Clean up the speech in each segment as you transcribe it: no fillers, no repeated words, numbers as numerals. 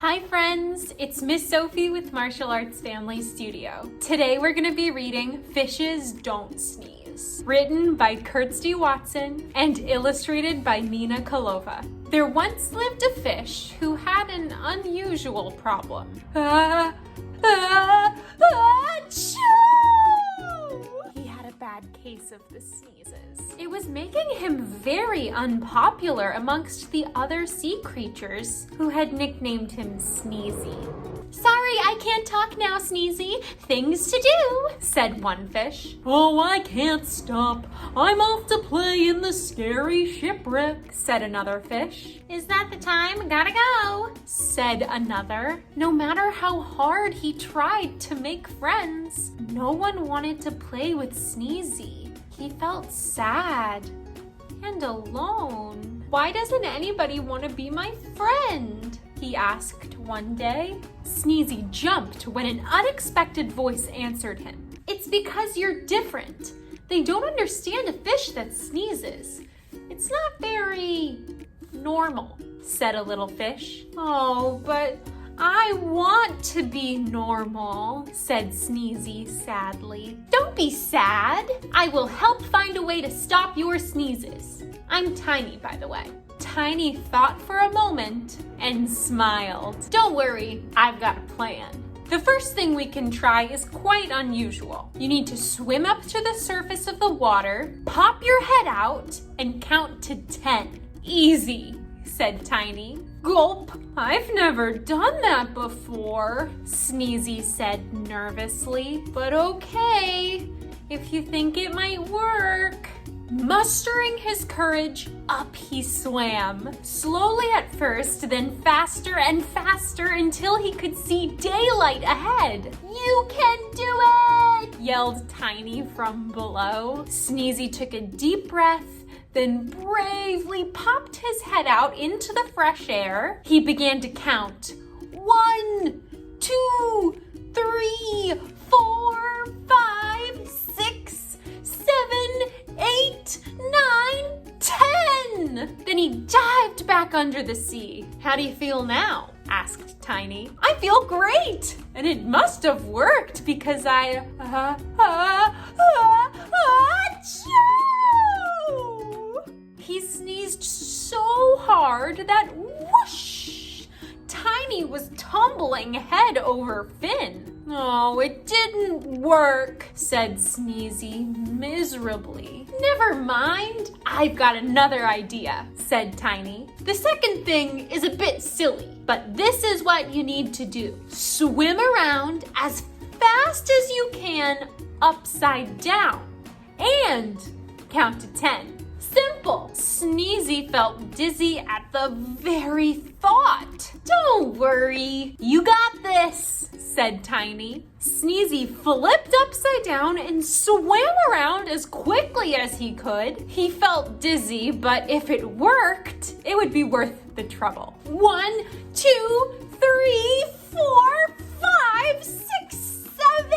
Hi friends, it's Miss Sophie with Martial Arts Family Studio. Today we're going to be reading Fishes Don't Sneeze, written by Kirste Watson and illustrated by Nina Khalova. There once lived a fish who had an unusual problem. He had a bad case of the sneezes. It was making him very unpopular amongst the other sea creatures who had nicknamed him Sneezy. Sorry, I can't talk now, Sneezy. Things to do, said one fish. Oh, I can't stop. I'm off to play in the scary shipwreck, said another fish. Is that the time? Gotta go, said another. No matter how hard he tried to make friends, no one wanted to play with Sneezy. He felt sad and alone. Why doesn't anybody want to be my friend? He asked one day. Sneezy jumped when an unexpected voice answered him. It's because you're different. They don't understand a fish that sneezes. It's not very normal, said a little fish. Oh, but I want to be normal, said Sneezy sadly. Don't be sad. I will help find a way to stop your sneezes. I'm Tiny, by the way. Tiny thought for a moment and smiled. Don't worry, I've got a plan. The first thing we can try is quite unusual. You need to swim up to the surface of the water, pop your head out, and count to 10. Easy, said Tiny. Gulp! I've never done that before, Sneezy said nervously. But okay, if you think it might work. Mustering his courage, up he swam. Slowly at first, then faster and faster until he could see daylight ahead. You can do it! Yelled Tiny from below. Sneezy took a deep breath, then bravely popped his head out into the fresh air. He began to count. 1, 2, 3, 4, 5, 6, 7, 8, 9, 10. Then he dived back under the sea. How do you feel now? Asked Tiny. I feel great. And it must have worked because I, He sneezed so hard that whoosh! Tiny was tumbling head over fin. Oh, it didn't work, said Sneezy miserably. Never mind, I've got another idea, said Tiny. The second thing is a bit silly, but this is what you need to do. Swim around as fast as you can upside down and count to 10. Simple. Sneezy felt dizzy at the very thought. Don't worry, you got this, said Tiny. Sneezy flipped upside down and swam around as quickly as he could. He felt dizzy, but if it worked, it would be worth the trouble. 1, 2, 3, 4, 5, 6, 7,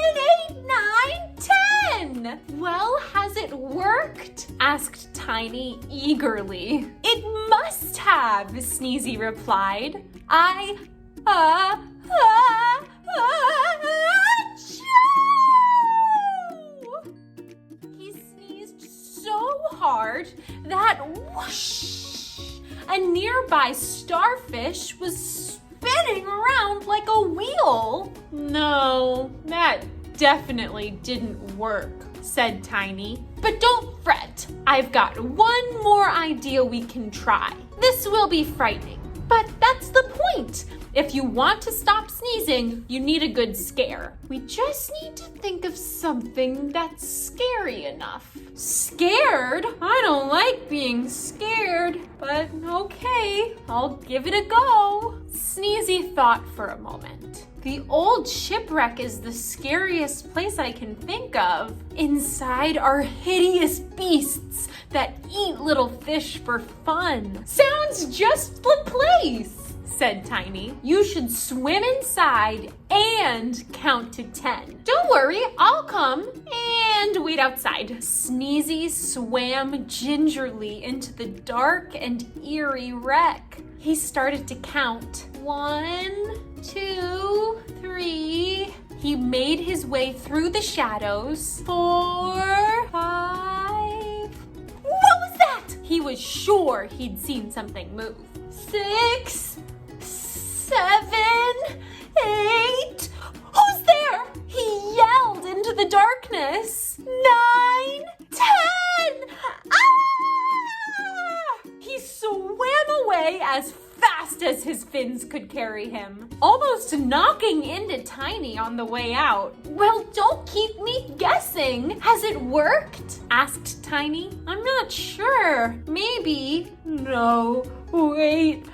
8, 9, 10. Well, has it worked? Asked Tiny eagerly. It must have, Sneezy replied. He sneezed so hard that whoosh! A nearby starfish was spinning around like a wheel. No, that definitely didn't work, said Tiny. But don't fret, I've got one more idea we can try. This will be frightening, but that's the point. If you want to stop sneezing, you need a good scare. We just need to think of something that's scary enough. Scared? I don't like being scared, but okay, I'll give it a go. Sneezy thought for a moment. The old shipwreck is the scariest place I can think of. Inside are hideous beasts that eat little fish for fun. Sounds just the place, said Tiny. You should swim inside and count to 10. Don't worry, I'll come and wait outside. Sneezy swam gingerly into the dark and eerie wreck. He started to count. 1, 2, 3. He made his way through the shadows. 4, 5. What was that? He was sure he'd seen something move. 6, 7, 8. Who's there? He yelled into the darkness. 9, 10. Ah! He swam away as fast as his fins could carry him, almost knocking into Tiny on the way out. Well, don't keep me guessing. Has it worked? Asked Tiny. I'm not sure. Maybe. No. Wait.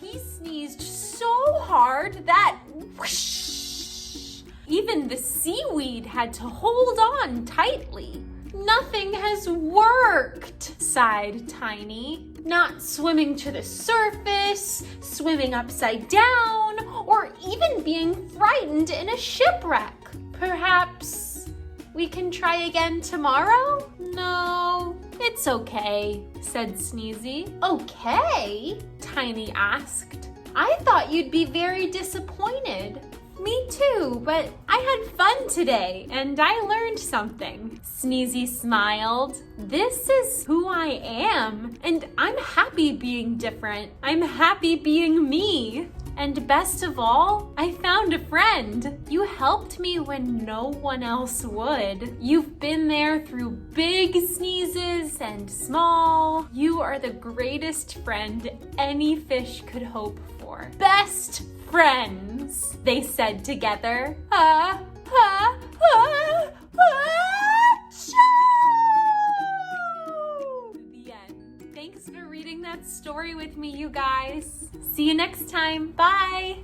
He sneezed so hard that whoosh, even the seaweed had to hold on tightly. Nothing has worked, sighed Tiny. Not swimming to the surface, swimming upside down, or even being frightened in a shipwreck. Perhaps we can try again tomorrow? No, it's okay, said Sneezy. Okay? Tiny asked. I thought you'd be very disappointed. Me too, but I had fun today and I learned something. Sneezy smiled. This is who I am, and I'm happy being different. I'm happy being me. And best of all, I found a friend. You helped me when no one else would. You've been there through big sneezes and small. You are the greatest friend any fish could hope for. Best friends, they said together. The end. Thanks for reading that story with me, you guys. See you next time. Bye.